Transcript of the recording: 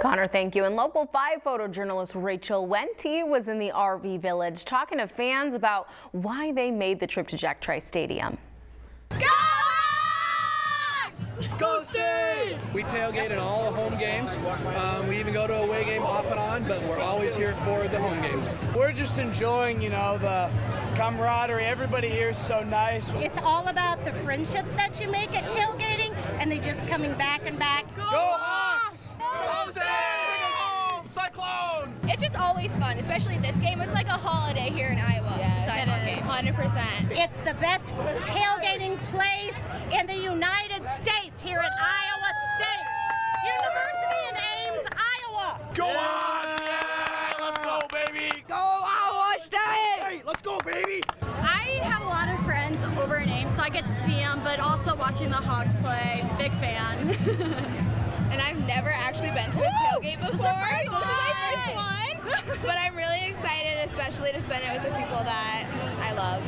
Connor, thank you. And Local 5 photojournalist Rachel Wente was in the RV Village talking to fans about why they made the trip to Jack Trice Stadium. Go Hawks! Go State! We tailgate in all the home games. We even go to a away game off and on, but we're always here for the home games. We're just enjoying, the camaraderie. Everybody here is so nice. It's all about the friendships that you make at tailgating, and they just coming back and back. Go Hawks! Go State! Cyclones! It's just always fun, especially this game. It's like a holiday here in Iowa. Cyhawk game. 100%. It's the best tailgating place in the United States here at Iowa State University in Ames, Iowa. Go on! Yeah! Let's go, baby! Go Iowa State! Hey, let's go, baby! I have a lot of friends over in Ames, so I get to see them, but also watching the Hawks play. Big fan. And I've never actually been to a tailgate before. This is my first one. But I'm really excited, especially to spend it with the people that I love.